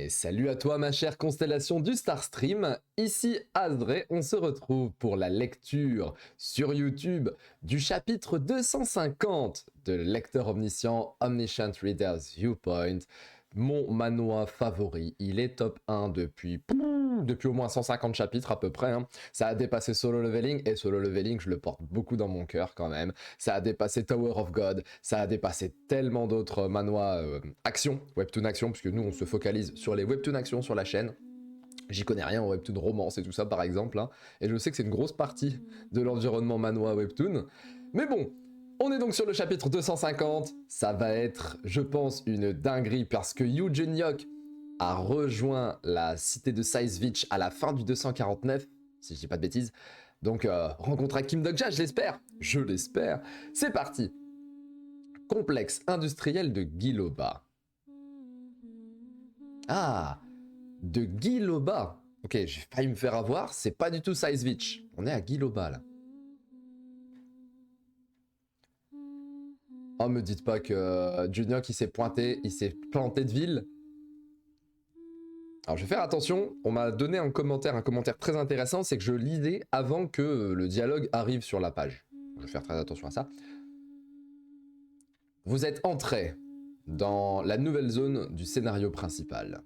Et salut à toi ma chère constellation du Starstream, ici Asdre, on se retrouve pour la lecture sur YouTube du chapitre 250 de Lecteur Omniscient Omniscient Reader's Viewpoint, mon manoir favori. Il est top 1 depuis au moins 150 chapitres à peu près, hein. Ça a dépassé Solo Leveling, et Solo Leveling je le porte beaucoup dans mon cœur quand même. Ça a dépassé Tower of God, ça a dépassé tellement d'autres manois action, webtoon action, puisque nous on se focalise sur les webtoon action sur la chaîne. J'y connais rien en webtoon romance et tout ça par exemple, hein, et je sais que c'est une grosse partie de l'environnement manois webtoon. Mais bon, on est donc sur le chapitre 250, ça va être, je pense, une dinguerie parce que Yu Jin-hyuk a rejoint la cité de Saizvich à la fin du 249, si je dis pas de bêtises. Donc rencontre à Kim Dok-ja, je l'espère. C'est parti. Complexe industriel de Giloba. Ah, de Giloba. Ok, j'ai failli me faire avoir, c'est pas du tout Saizvich. On est à Giloba là. Oh, me dites pas que Junior qui s'est pointé, il s'est planté de ville. Alors je vais faire attention, on m'a donné un commentaire très intéressant, c'est que je lisais avant que le dialogue arrive sur la page. Je vais faire très attention à ça. Vous êtes entré dans la nouvelle zone du scénario principal.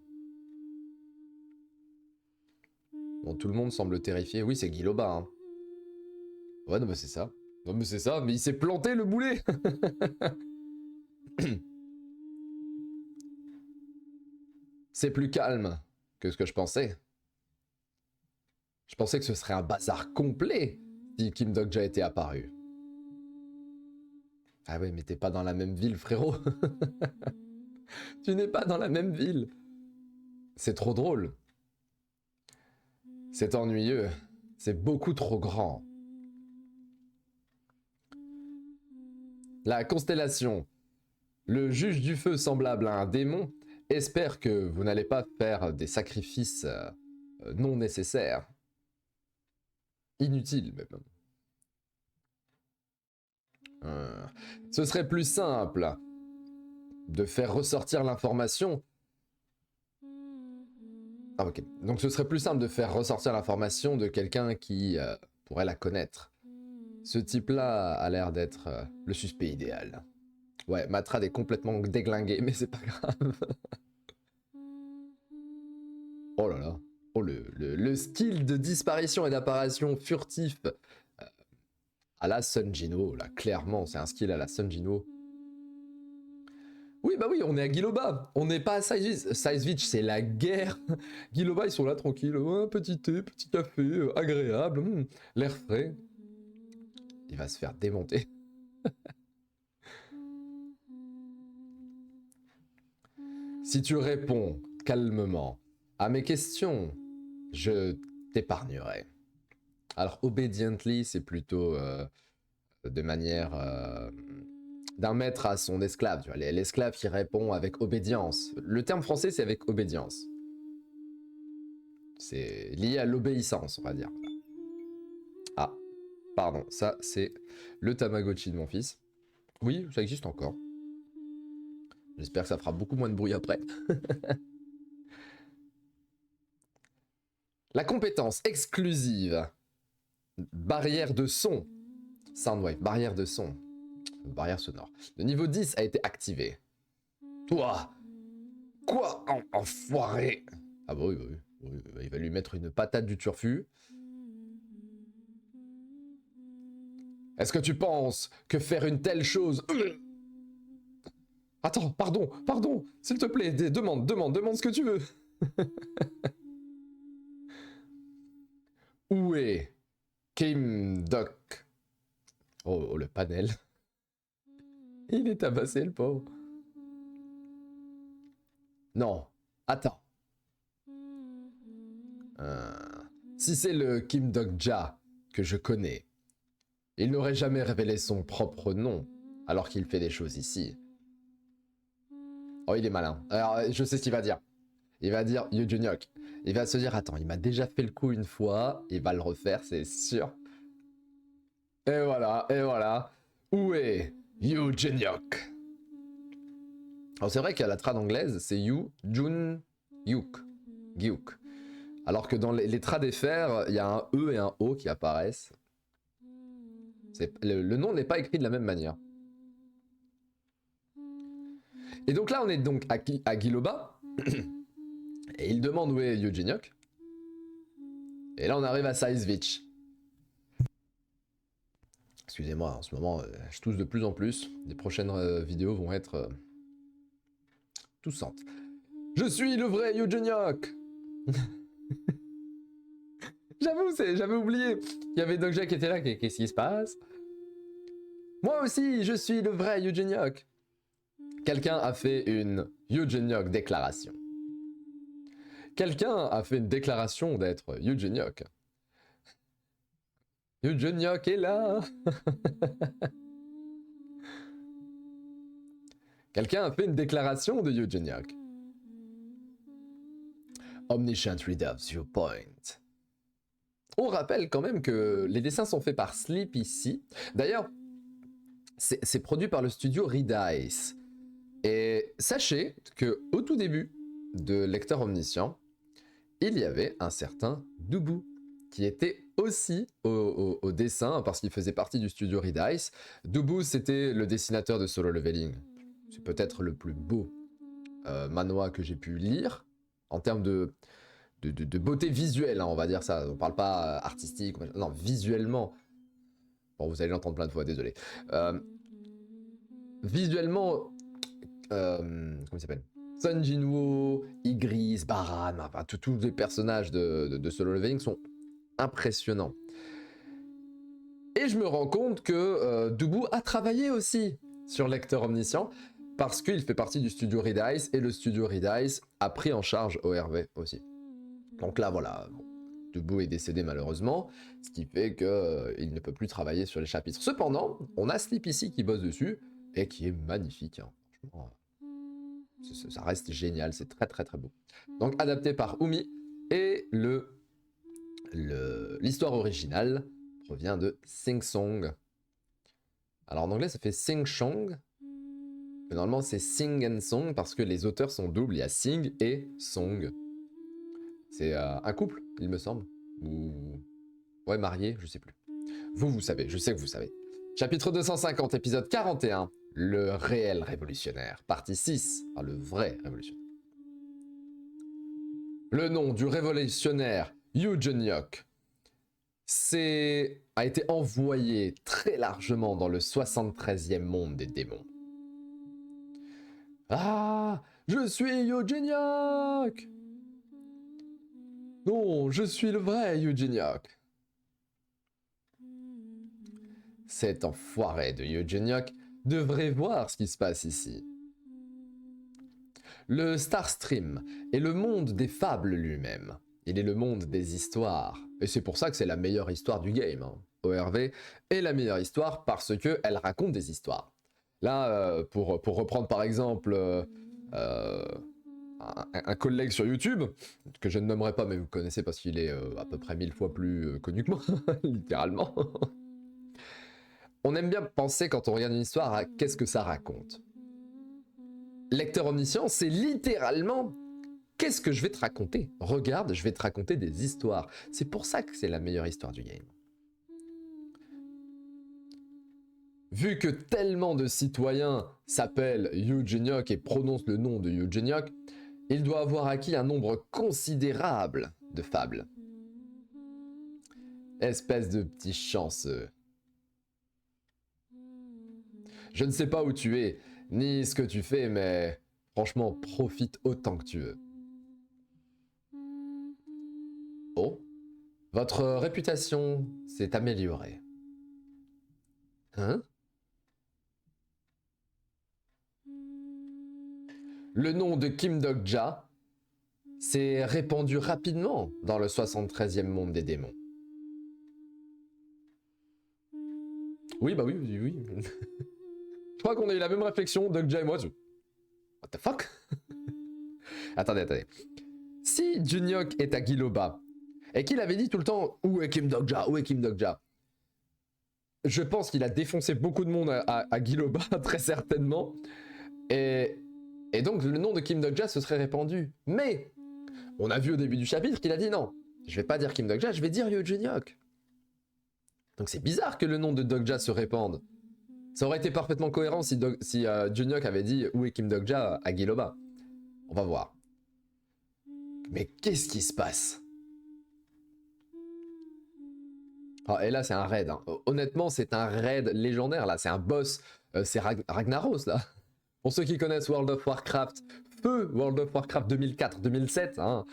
Bon, tout le monde semble terrifié. Oui, c'est Giloba, hein. Ouais, non, mais c'est ça. Non, mais c'est ça, mais il s'est planté le boulet. C'est plus calme que ce que je pensais. Je pensais que ce serait un bazar complet si Kim Dok-ja était apparu. Ah ouais, mais t'es pas dans la même ville, frérot. Tu n'es pas dans la même ville. C'est trop drôle. C'est ennuyeux. C'est beaucoup trop grand. La constellation. Le juge du feu semblable à un démon espère que vous n'allez pas faire des sacrifices non nécessaires. Inutiles même. Ce serait plus simple de faire ressortir l'information. Ah ok. Donc ce serait plus simple de faire ressortir l'information de quelqu'un qui pourrait la connaître. Ce type-là a l'air d'être le suspect idéal. Ouais, Matrad est complètement déglingué, mais c'est pas grave. Oh là là. Oh, le skill de disparition et d'apparition furtif à la Sunjino, là, clairement, c'est un skill à la Sunjino. Oui, bah oui, on est à Giloba, on n'est pas à Saizvich, c'est la guerre. Giloba, ils sont là tranquilles, ouais, petit thé, petit café, agréable, l'air frais. Il va se faire démonter. Si tu réponds calmement à mes questions, je t'épargnerai. Alors, obediently, c'est plutôt de manière d'un maître à son esclave. Tu vois, l'esclave qui répond avec obédience. Le terme français, c'est avec obédience. C'est lié à l'obéissance, on va dire. Ah, pardon, ça, c'est le Tamagotchi de mon fils. Oui, ça existe encore. J'espère que ça fera beaucoup moins de bruit après. La compétence exclusive. Barrière de son. Soundwave, barrière de son. Barrière sonore. Le niveau 10 a été activé. Toi. Quoi, enfoiré. Ah bah oui, bah oui, oui, il va lui mettre une patate du turfu. Est-ce que tu penses que faire une telle chose... Attends, pardon, s'il te plaît, demande ce que tu veux. Où est Kim Dok? Oh, le panel. Il est tabassé, le pauvre. Non, attends. Si c'est le Kim Dok-ja que je connais, il n'aurait jamais révélé son propre nom alors qu'il fait des choses ici. Oh, il est malin. Alors, je sais ce qu'il va dire. Il va dire Yu Jin-hyuk. Il va se dire, attends, il m'a déjà fait le coup une fois, il va le refaire, c'est sûr. Et voilà. Où est Yu Jin-hyuk? Alors c'est vrai qu'à la trad anglaise, c'est Yu Jun Gyuk. Gyuk. Alors que dans les tradefers, il y a un E et un O qui apparaissent. Le nom n'est pas écrit de la même manière. Et donc là, on est donc à Guiloba. Et il demande où est Eugeniok. Et là, on arrive à Saizvich. Excusez-moi, en ce moment, je tousse de plus en plus. Les prochaines vidéos vont être toussantes. Je suis le vrai Eugeniok. J'avoue, j'avais oublié. Il y avait Dokja qui était là. Qu'est-ce qui se passe? Moi aussi, je suis le vrai Eugeniok. Quelqu'un a fait une Eugeniok déclaration. Quelqu'un a fait une déclaration d'être Eugeniok. Eugeniok est là. Quelqu'un a fait une déclaration de Eugeniok. Omniscient Reader Viewpoint. On rappelle quand même que les dessins sont faits par Sleep ici. D'ailleurs, c'est produit par le studio Redice. Et sachez que au tout début de Lecteur Omniscient, il y avait un certain Dubu qui était aussi au dessin parce qu'il faisait partie du studio Redice. Dubu, c'était le dessinateur de Solo Leveling. C'est peut-être le plus beau manhwa que j'ai pu lire en termes de beauté visuelle, hein, on va dire ça. On parle pas artistique, non, visuellement. Bon, vous allez l'entendre plein de fois, désolé. Visuellement, comment il s'appelle? Sun Jinwoo, Igris, Baran, enfin, tous les personnages de Solo Leveling sont impressionnants. Et je me rends compte que Dubu a travaillé aussi sur Lecteur Omniscient parce qu'il fait partie du studio Redice et le studio Redice a pris en charge ORV aussi. Donc là, voilà, Dubu est décédé malheureusement, ce qui fait qu'il ne peut plus travailler sur les chapitres. Cependant, on a Sleep ici qui bosse dessus et qui est magnifique. Hein. Franchement, ça reste génial, c'est très très très beau. Donc adapté par Umi et l'histoire originale provient de Sing Song. Alors en anglais ça fait Sing Song, mais normalement c'est Sing and Song parce que les auteurs sont doubles, il y a Sing et Song. C'est un couple, il me semble, ou ouais, marié, je sais plus. Vous savez, je sais que vous savez. Chapitre 250, épisode 41, le réel révolutionnaire, partie 6, enfin, le vrai révolutionnaire. Le nom du révolutionnaire Eugeniok a été envoyé très largement dans le 73e monde des démons. Ah, je suis Eugeniok! Non, je suis le vrai Eugeniok. Cet enfoiré de Eugeniok devrait voir ce qui se passe ici. Le Starstream est le monde des fables lui-même. Il est le monde des histoires. Et c'est pour ça que c'est la meilleure histoire du game. Hein. ORV est la meilleure histoire parce qu'elle raconte des histoires. Là, pour reprendre par exemple un collègue sur YouTube, que je ne nommerai pas mais vous connaissez parce qu'il est à peu près 1000 fois plus connu que moi, littéralement. On aime bien penser quand on regarde une histoire à qu'est-ce que ça raconte. Lecteur Omniscient, c'est littéralement qu'est-ce que je vais te raconter? Regarde, je vais te raconter des histoires. C'est pour ça que c'est la meilleure histoire du game. Vu que tellement de citoyens s'appellent Eugeniok et prononcent le nom de Eugeniok, il doit avoir acquis un nombre considérable de fables. Espèce de petit chanceux. Je ne sais pas où tu es, ni ce que tu fais, mais franchement, profite autant que tu veux. Oh, votre réputation s'est améliorée. Hein? Le nom de Kim Dokja s'est répandu rapidement dans le 73e monde des démons. Oui, bah oui. Je crois qu'on a eu la même réflexion, Dokja et moi. What the fuck? Attendez. Si Juniok est à Guiloba, et qu'il avait dit tout le temps « Où est Kim Dokja? Où est Kim Dokja ?» Je pense qu'il a défoncé beaucoup de monde à Guiloba, très certainement. Et donc le nom de Kim Dokja se serait répandu. Mais On a vu au début du chapitre qu'il a dit non. Je vais pas dire Kim Dokja, je vais dire Yoo Jun-hyuk. Donc c'est bizarre que le nom de Dokja se répande. Ça aurait été parfaitement cohérent si Jun-hyuk avait dit où est Kim Dokja à Giloba. On va voir. Mais qu'est-ce qui se passe? Oh, et là c'est un raid. Hein. Honnêtement c'est un raid légendaire là. C'est un boss. C'est Ragnaros là. Pour ceux qui connaissent World of Warcraft, feu World of Warcraft 2004-2007. Hein,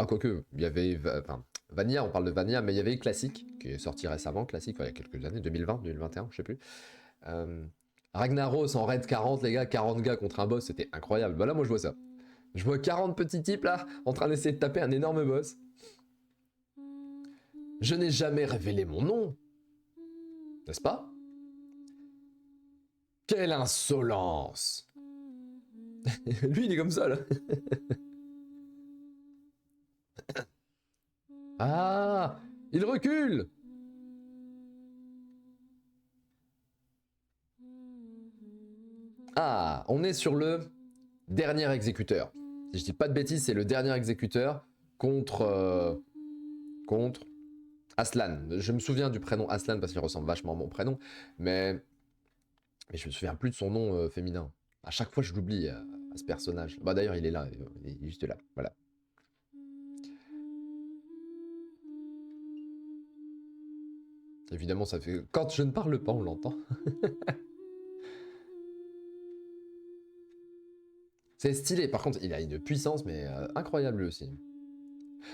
quoique, il y avait... Enfin, Vanilla, on parle de Vanilla, mais il y avait Classic, qui est sorti récemment, Classic, il y a quelques années, 2020, 2021, je sais plus. Ragnaros en raid 40, les gars, 40 gars contre un boss, c'était incroyable. Bah là, moi, je vois ça. Je vois 40 petits types, là, en train d'essayer de taper un énorme boss. Je n'ai jamais révélé mon nom. N'est-ce pas? Quelle insolence! Lui, il est comme ça, là. Ah, il recule. Ah, on est sur le dernier exécuteur. Si je dis pas de bêtises, c'est le dernier exécuteur contre contre Aslan. Je me souviens du prénom Aslan parce qu'il ressemble vachement à mon prénom, mais je me souviens plus de son nom féminin. À chaque fois, je l'oublie à ce personnage. Bah d'ailleurs, il est là, il est juste là. Voilà. Évidemment, ça fait... Quand je ne parle pas, on l'entend. C'est stylé. Par contre, il a une puissance, mais incroyable aussi.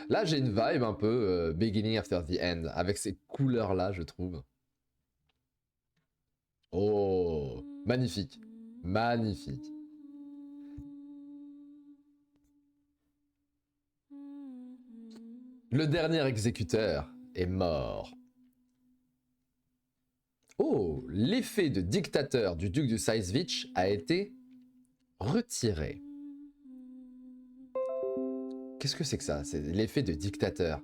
Là, j'ai une vibe un peu Beginning After the End, avec ces couleurs-là, je trouve. Oh, magnifique. Magnifique. Le dernier exécuteur est mort. Oh, l'effet de dictateur du duc de Saizvich a été retiré. Qu'est-ce que c'est que ça? C'est l'effet de dictateur.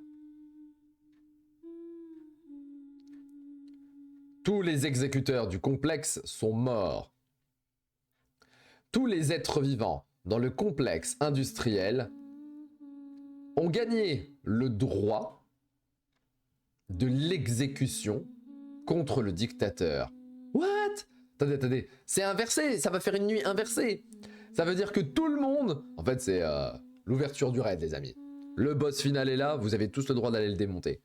Tous les exécuteurs du complexe sont morts. Tous les êtres vivants dans le complexe industriel ont gagné le droit de l'exécution contre le dictateur. What? Attendez, c'est inversé, ça va faire une nuit inversée. Ça veut dire que tout le monde... En fait, c'est l'ouverture du raid, les amis. Le boss final est là, vous avez tous le droit d'aller le démonter.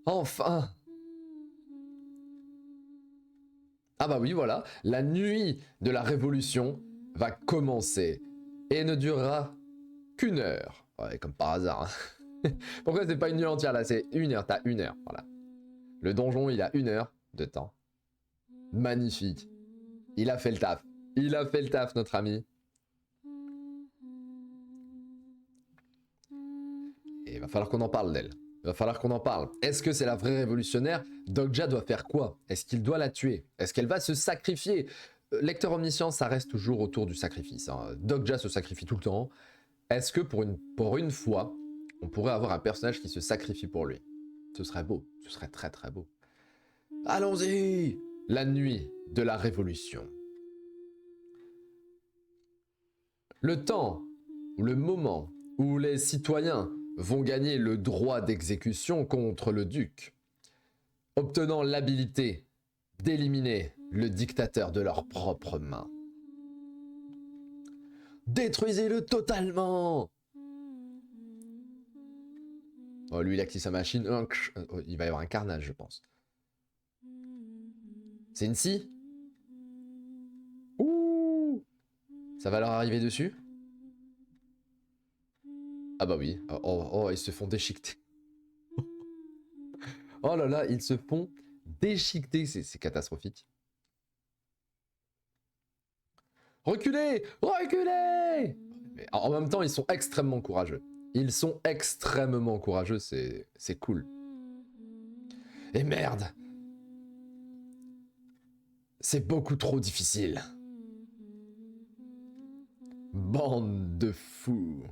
Enfin! Ah bah oui, voilà, la nuit de la révolution va commencer et ne durera qu'une heure. Ouais, comme par hasard. Hein. Pourquoi c'est pas une nuit entière là? C'est une heure, t'as une heure, voilà. Le donjon, il a une heure de temps. Magnifique. Il a fait le taf. Il a fait le taf, notre ami. Et il va falloir qu'on en parle d'elle. Il va falloir qu'on en parle. Est-ce que c'est la vraie révolutionnaire? Dokja doit faire quoi? Est-ce qu'il doit la tuer? Est-ce qu'elle va se sacrifier? Lecteur omniscient, ça reste toujours autour du sacrifice. Hein. Dokja se sacrifie tout le temps. Est-ce que pour une fois, on pourrait avoir un personnage qui se sacrifie pour lui? Ce serait beau. Ce serait très très beau. Allons-y! La nuit de la révolution. Le temps, le moment où les citoyens vont gagner le droit d'exécution contre le duc, obtenant l'habilité d'éliminer le dictateur de leurs propres mains. Détruisez-le totalement! Oh, lui, il active sa machine. Il va y avoir un carnage, je pense. C'est une scie? Ouh! Ça va leur arriver dessus? Ah bah oui. Oh, ils se font déchiqueter. Oh là là, ils se font déchiqueter. C'est catastrophique. Reculez! Reculez! Mais en même temps, ils sont extrêmement courageux. Ils sont extrêmement courageux, c'est cool. Et merde! C'est beaucoup trop difficile. Bande de fous.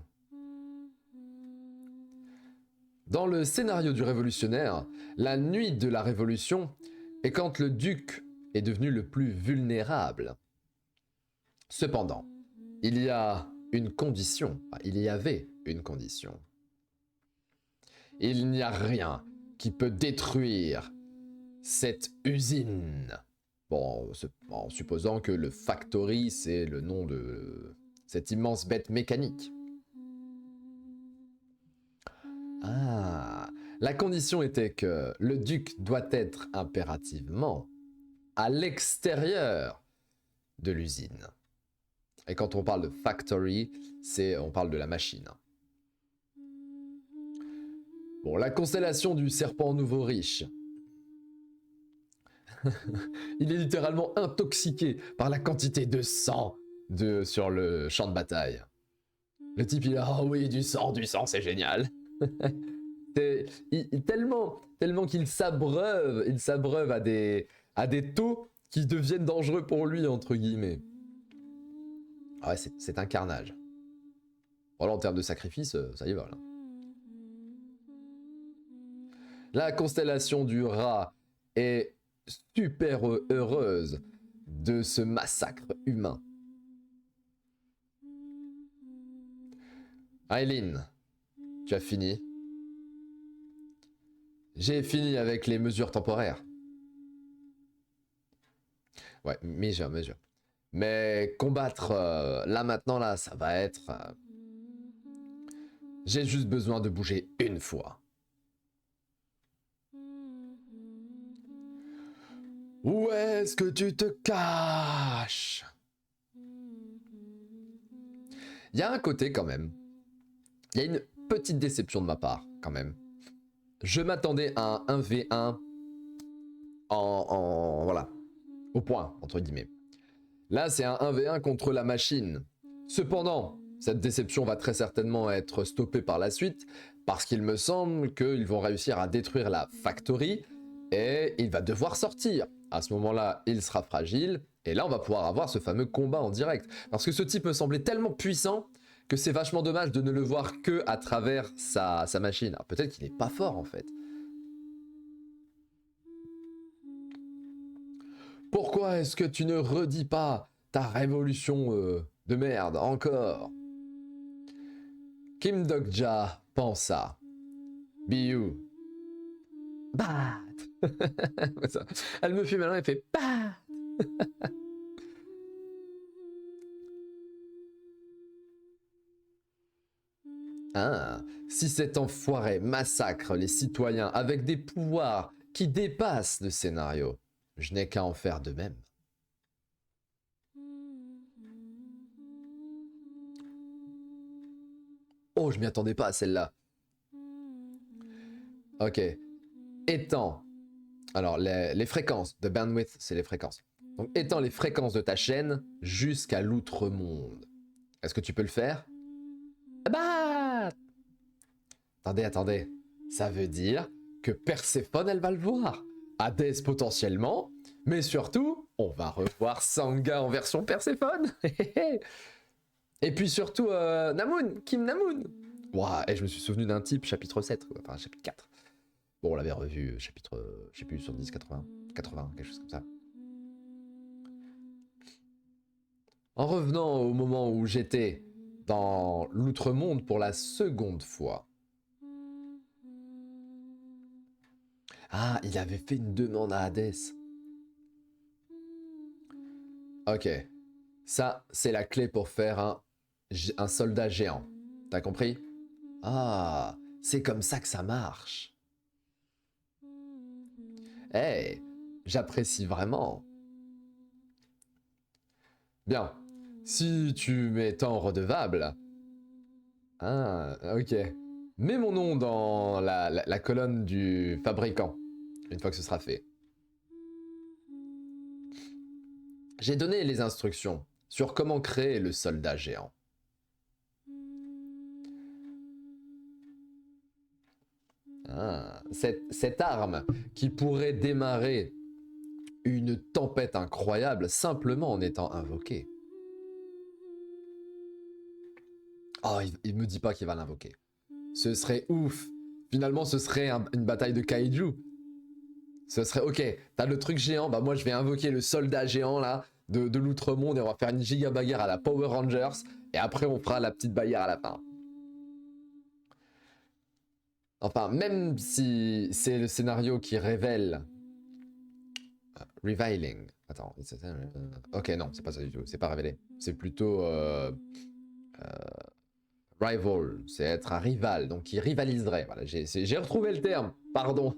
Dans le scénario du révolutionnaire, la nuit de la révolution est quand le duc est devenu le plus vulnérable. Cependant, il y a une condition. Il y avait une condition. Il n'y a rien qui peut détruire cette usine. Bon, en supposant que le Factory, c'est le nom de cette immense bête mécanique. Ah, la condition était que le duc doit être impérativement à l'extérieur de l'usine. Et quand on parle de Factory, on parle de la machine. Bon, la constellation du serpent nouveau riche. Il est littéralement intoxiqué par la quantité de sang sur le champ de bataille. Le type, il a, oh oui, du sang, c'est génial. Tellement qu'il s'abreuve à des taux qui deviennent dangereux pour lui, entre guillemets. Ah ouais, c'est un carnage. Voilà, en termes de sacrifice, ça y va, là. La constellation du rat est super heureuse de ce massacre humain. Aileen, tu as fini? J'ai fini avec les mesures temporaires. Ouais, mesure. Mais combattre là maintenant, là, ça va être... J'ai juste besoin de bouger une fois. Où est-ce que tu te caches? Il y a un côté quand même. Il y a une petite déception de ma part quand même. Je m'attendais à un 1v1 voilà, au point, entre guillemets. Là, c'est un 1v1 contre la machine. Cependant, cette déception va très certainement être stoppée par la suite, parce qu'il me semble qu'ils vont réussir à détruire la Factory, et il va devoir sortir. À ce moment-là, il sera fragile, et là, on va pouvoir avoir ce fameux combat en direct. Parce que ce type me semblait tellement puissant, que c'est vachement dommage de ne le voir que à travers sa machine. Alors peut-être qu'il n'est pas fort, en fait. Pourquoi est-ce que tu ne redis pas ta révolution de merde encore? Kim Dokja pensa. Biu. Bat. Elle me fait maintenant, elle fait bat. Ah, si cet enfoiré massacre les citoyens avec des pouvoirs qui dépassent le scénario, je n'ai qu'à en faire de même. Oh, je m'y attendais pas à celle-là. Ok. Étends. Alors, les fréquences de bandwidth, c'est les fréquences. Donc, étends les fréquences de ta chaîne jusqu'à l'outre-monde. Est-ce que tu peux le faire? Bah! Attendez. Ça veut dire que Perséphone, elle va le voir. Hadès potentiellement. Mais surtout, on va revoir Sangha en version Perséphone. Et puis surtout, Namoon, Kim Namoon. Ouah, et je me suis souvenu d'un type, chapitre 7, enfin chapitre 4. Bon, on l'avait revu, chapitre, je sais plus, sur 10, 80, quelque chose comme ça. En revenant au moment où j'étais dans l'outre-monde pour la seconde fois. Ah, il avait fait une demande à Hadès. Ok. Ça, c'est la clé pour faire un soldat géant. T'as compris? Ah, c'est comme ça que ça marche. Hey, j'apprécie vraiment. Bien. Si tu m'es tant redevable... Ah, ok. Mets mon nom dans la colonne du fabricant, une fois que ce sera fait. J'ai donné les instructions sur comment créer le soldat géant. Ah, cette arme qui pourrait démarrer une tempête incroyable simplement en étant invoquée. Oh, il me dit pas qu'il va l'invoquer. Ce serait ouf. Finalement, ce serait une bataille de kaiju. Ce serait, ok, t'as le truc géant, bah moi je vais invoquer le soldat géant là, de l'outre-monde et on va faire une giga bagarre à la Power Rangers et après on fera la petite bagarre à la fin. Enfin, même si c'est le scénario qui révèle... Revealing. Attends. Ok, non, c'est pas ça du tout. C'est pas révélé. C'est plutôt... rival. C'est être un rival. Donc qui rivaliserait. Voilà, j'ai retrouvé le terme. Pardon.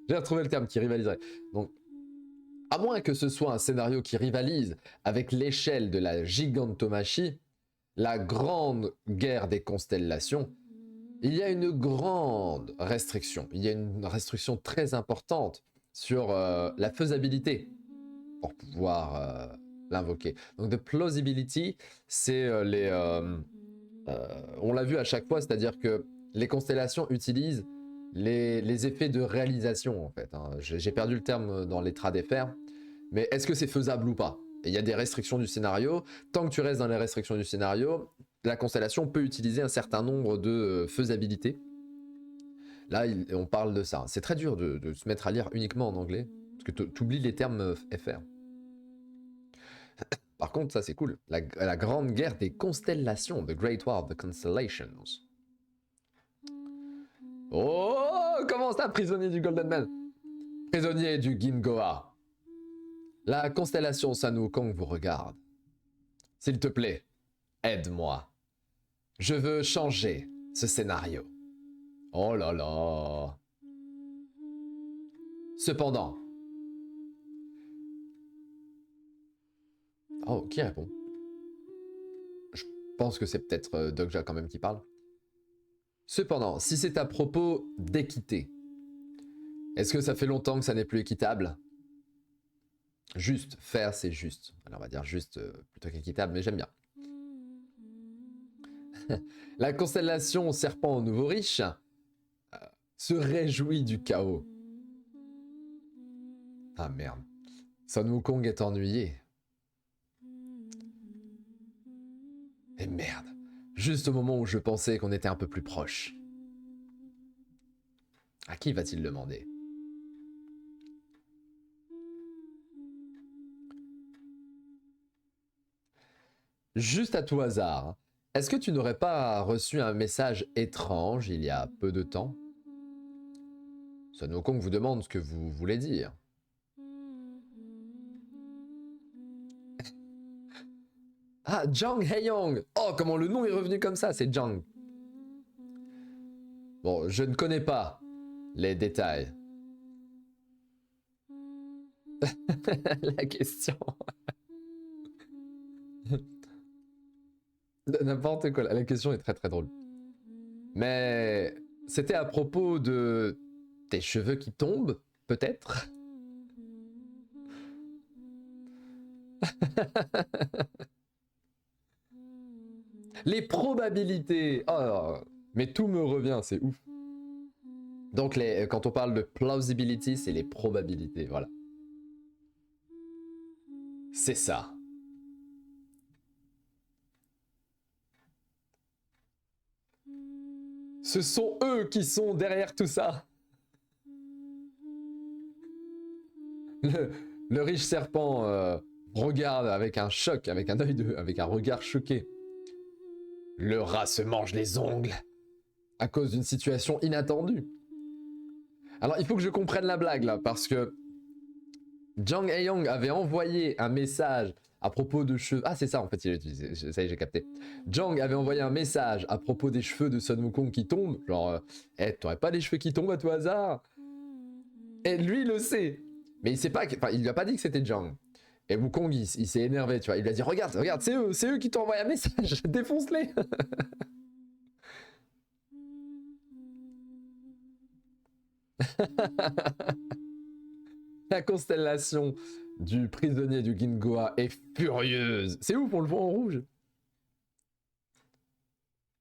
J'ai retrouvé le terme qui rivaliserait. Donc, à moins que ce soit un scénario qui rivalise avec l'échelle de la gigantomachie, la grande guerre des constellations, il y a une grande restriction. Il y a une restriction très importante sur la faisabilité pour pouvoir l'invoquer. Donc, the plausibility, c'est on l'a vu à chaque fois, c'est-à-dire que les constellations utilisent les effets de réalisation, en fait. Hein. J'ai perdu le terme dans les TradFR, mais est-ce que c'est faisable ou pas? Et il y a des restrictions du scénario. Tant que tu restes dans les restrictions du scénario, la constellation peut utiliser un certain nombre de faisabilités. Là, on parle de ça. C'est très dur de se mettre à lire uniquement en anglais, parce que tu oublies les termes FR. Par contre, ça c'est cool. La grande guerre des constellations, The Great War of the Constellations. Oh, comment ça, prisonnier du Golden Man? Prisonnier du Gingoa. La constellation Sun Wukong vous regarde. S'il te plaît, aide-moi. Je veux changer ce scénario. Oh là là. Cependant. Oh, qui répond? Je pense que c'est peut-être Dokja quand même qui parle. Cependant, si c'est à propos d'équité, est-ce que ça fait longtemps que ça n'est plus équitable? Juste, faire c'est juste. Alors on va dire juste plutôt qu'équitable, mais j'aime bien. La constellation Serpent au Nouveau Riche se réjouit du chaos. Ah merde. Sun Wukong est ennuyé. Et merde. Juste au moment où je pensais qu'on était un peu plus proche. À qui va-t-il demander? Juste à tout hasard, est-ce que tu n'aurais pas reçu un message étrange il y a peu de temps? Sun Wukong vous demande ce que vous voulez dire. Ah, Jang Hae-young. Oh, comment le nom est revenu comme ça, c'est Jang. Bon, je ne connais pas les détails. La question. N'importe quoi, la question est très très drôle. Mais c'était à propos de tes cheveux qui tombent, peut-être? Les probabilités. Oh, mais tout me revient, c'est ouf. Donc quand on parle de plausibility, c'est les probabilités, voilà. C'est ça. Ce sont eux qui sont derrière tout ça. Le riche serpent regarde avec un choc, avec un avec un regard choqué. Le rat se mange les ongles à cause d'une situation inattendue. Alors il faut que je comprenne la blague là, parce que Jang Hae-young avait envoyé un message à propos de cheveux. Ah c'est ça en fait, il a utilisé. Ça y est, j'ai capté. Jang avait envoyé un message à propos des cheveux de Sun Wukong qui tombent. Genre, t'aurais pas des cheveux qui tombent à tout hasard? Et lui il le sait. Mais il sait pas, enfin il lui a pas dit que c'était Jang. Et Wukong il s'est énervé, tu vois. Il lui a dit regarde, c'est eux qui t'ont envoyé un message, défonce-les. La constellation du prisonnier du Gingoa est furieuse. C'est ouf, on le voit en rouge.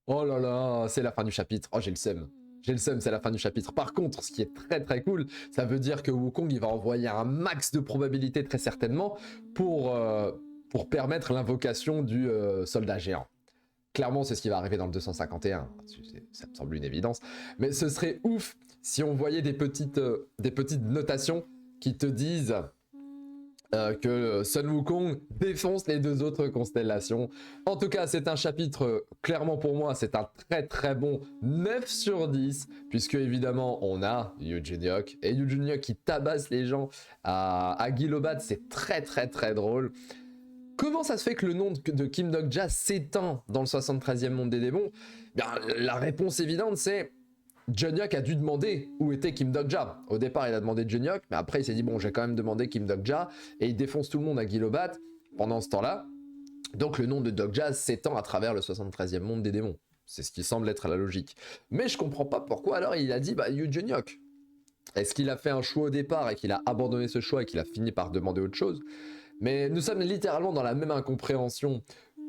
Oh là là, c'est la fin du chapitre. Oh, j'ai le seum. J'ai le seum, c'est la fin du chapitre. Par contre, ce qui est très très cool, ça veut dire que Wukong il va envoyer un max de probabilité très certainement pour permettre l'invocation du soldat géant. Clairement, c'est ce qui va arriver dans le 251. Ça me semble une évidence. Mais ce serait ouf si on voyait des petites notations qui te disent que Sun Wukong défonce les deux autres constellations. En tout cas, c'est un chapitre, clairement pour moi, c'est un très très bon 9 sur 10, puisque évidemment, on a Yu Jin-hyuk, et Yu Jin-hyuk qui tabasse les gens à Guillobat, c'est très très très drôle. Comment ça se fait que le nom de Kim Dok-ja s'étend dans le 73e monde des démons? Bien, la réponse évidente, c'est... Jin-hyuk a dû demander où était Kim Dok-ja. Au départ, il a demandé Jin-hyuk, mais après, il s'est dit, bon, j'ai quand même demandé Kim Dok-ja, et il défonce tout le monde à Guillobat pendant ce temps-là. Donc, le nom de Dok-ja s'étend à travers le 73e monde des démons. C'est ce qui semble être la logique. Mais je comprends pas pourquoi, alors, il a dit, bah, Yu Jin-hyuk. Est-ce qu'il a fait un choix au départ et qu'il a abandonné ce choix et qu'il a fini par demander autre chose? Mais nous sommes littéralement dans la même incompréhension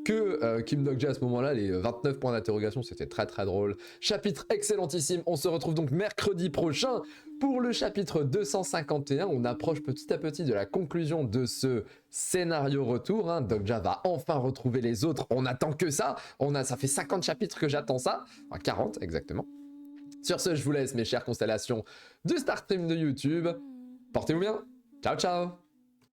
que Kim Dok-ja à ce moment-là. Les 29 points d'interrogation, c'était très très drôle. Chapitre excellentissime, on se retrouve donc mercredi prochain pour le chapitre 251. On approche petit à petit de la conclusion de ce scénario retour. Hein. Dok-ja va enfin retrouver les autres, on n'attend que ça. Ça fait 50 chapitres que j'attends ça, enfin 40 exactement. Sur ce, je vous laisse mes chères constellations du Star Stream de YouTube. Portez-vous bien, ciao ciao.